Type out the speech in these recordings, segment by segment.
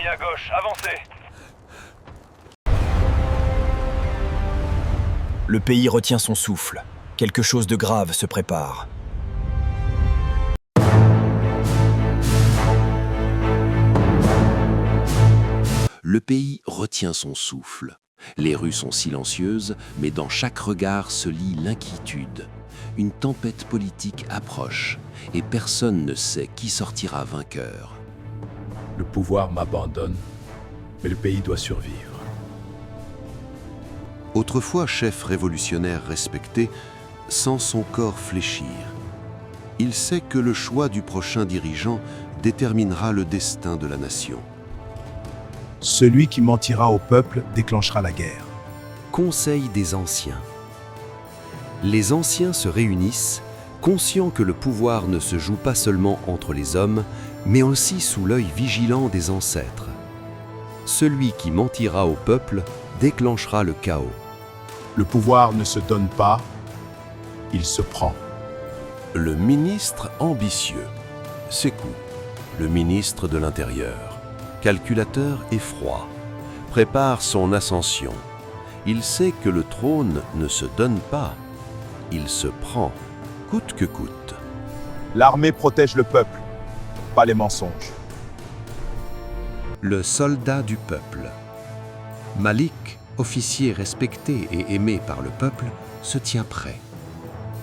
ennemi à gauche, avancez. Le pays retient son souffle. Quelque chose de grave se prépare. Le pays retient son souffle. Les rues sont silencieuses, mais dans chaque regard se lit l'inquiétude. Une tempête politique approche, et personne ne sait qui sortira vainqueur. Le pouvoir m'abandonne, mais le pays doit survivre. Autrefois chef révolutionnaire respecté, sent son corps fléchir. Il sait que le choix du prochain dirigeant déterminera le destin de la nation. Celui qui mentira au peuple déclenchera la guerre. Conseil des anciens. Les anciens se réunissent, conscients que le pouvoir ne se joue pas seulement entre les hommes, mais aussi sous l'œil vigilant des ancêtres. Celui qui mentira au peuple déclenchera le chaos. Le pouvoir ne se donne pas, il se prend. Le ministre ambitieux. Sékou, le ministre de l'Intérieur, calculateur et froid, prépare son ascension. Il sait que le trône ne se donne pas, il se prend, coûte que coûte. L'armée protège le peuple, pas les mensonges. Le soldat du peuple. Malik, officier respecté et aimé par le peuple, se tient prêt.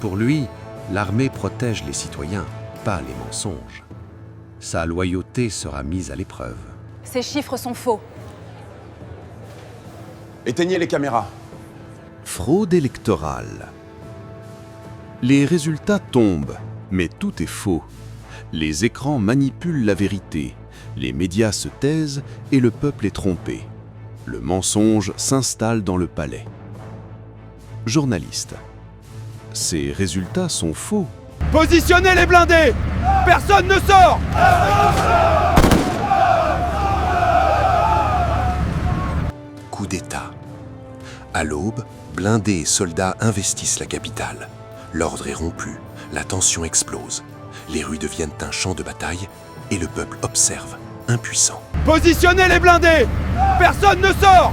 Pour lui, l'armée protège les citoyens, pas les mensonges. Sa loyauté sera mise à l'épreuve. Ces chiffres sont faux. Éteignez les caméras. Fraude électorale. Les résultats tombent, mais tout est faux. Les écrans manipulent la vérité, les médias se taisent et le peuple est trompé. Le mensonge s'installe dans le palais. Journaliste. Ces résultats sont faux. Positionnez les blindés! Personne ne sort! Coup d'État. À l'aube, blindés et soldats investissent la capitale. L'ordre est rompu, la tension explose. Les rues deviennent un champ de bataille et le peuple observe, impuissant. Positionnez les blindés! Personne ne sort!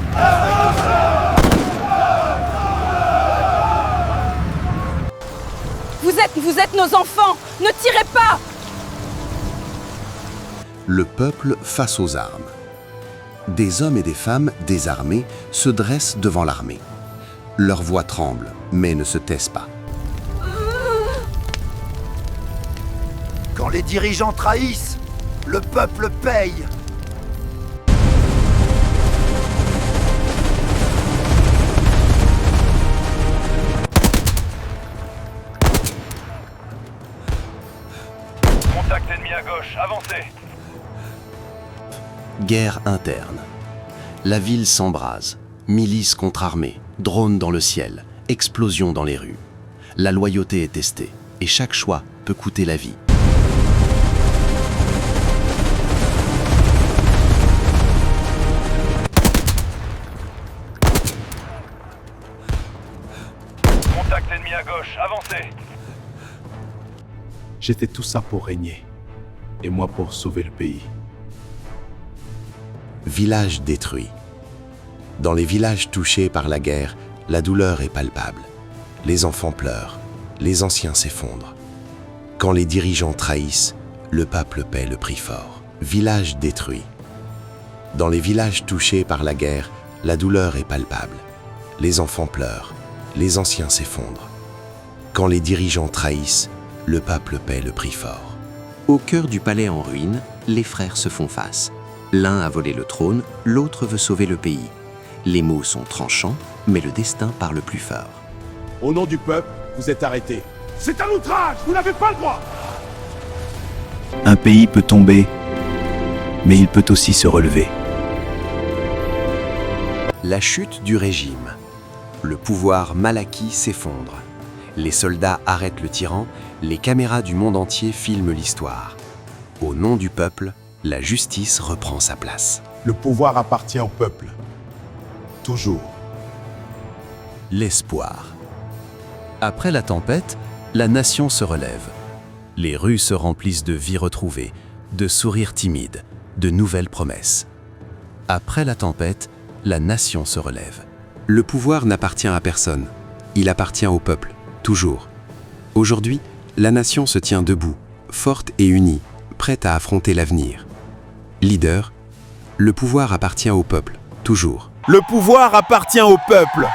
Vous êtes nos enfants! Ne tirez pas! Le peuple face aux armes. Des hommes et des femmes désarmés se dressent devant l'armée. Leurs voix tremblent, mais ne se taisent pas. Quand les dirigeants trahissent, le peuple paye. Contact ennemi à gauche, avancez. Guerre interne. La ville s'embrase. Milices contre armée, drones dans le ciel, explosions dans les rues. La loyauté est testée, et chaque choix peut coûter la vie. Contact ennemi à gauche, avancez. J'ai fait tout ça pour régner, et moi pour sauver le pays. Village détruit. Dans les villages touchés par la guerre, la douleur est palpable. Les enfants pleurent, les anciens s'effondrent. Quand les dirigeants trahissent, le peuple paie le prix fort. Village détruit. Dans les villages touchés par la guerre, la douleur est palpable. Les enfants pleurent, les anciens s'effondrent. Quand les dirigeants trahissent, le peuple paie le prix fort. Au cœur du palais en ruine, les frères se font face. L'un a volé le trône, l'autre veut sauver le pays. Les mots sont tranchants, mais le destin parle plus fort. Au nom du peuple, vous êtes arrêtés. C'est un outrage! Vous n'avez pas le droit! Un pays peut tomber, mais il peut aussi se relever. La chute du régime. Le pouvoir malaki s'effondre. Les soldats arrêtent le tyran, les caméras du monde entier filment l'histoire. Au nom du peuple, la justice reprend sa place. Le pouvoir appartient au peuple. Toujours. L'espoir. Après la tempête, la nation se relève. Les rues se remplissent de vies retrouvées, de sourires timides, de nouvelles promesses. Après la tempête, la nation se relève. Le pouvoir n'appartient à personne. Il appartient au peuple, toujours. Aujourd'hui, la nation se tient debout, forte et unie, prête à affronter l'avenir. Leader, le pouvoir appartient au peuple, toujours. Le pouvoir appartient au peuple.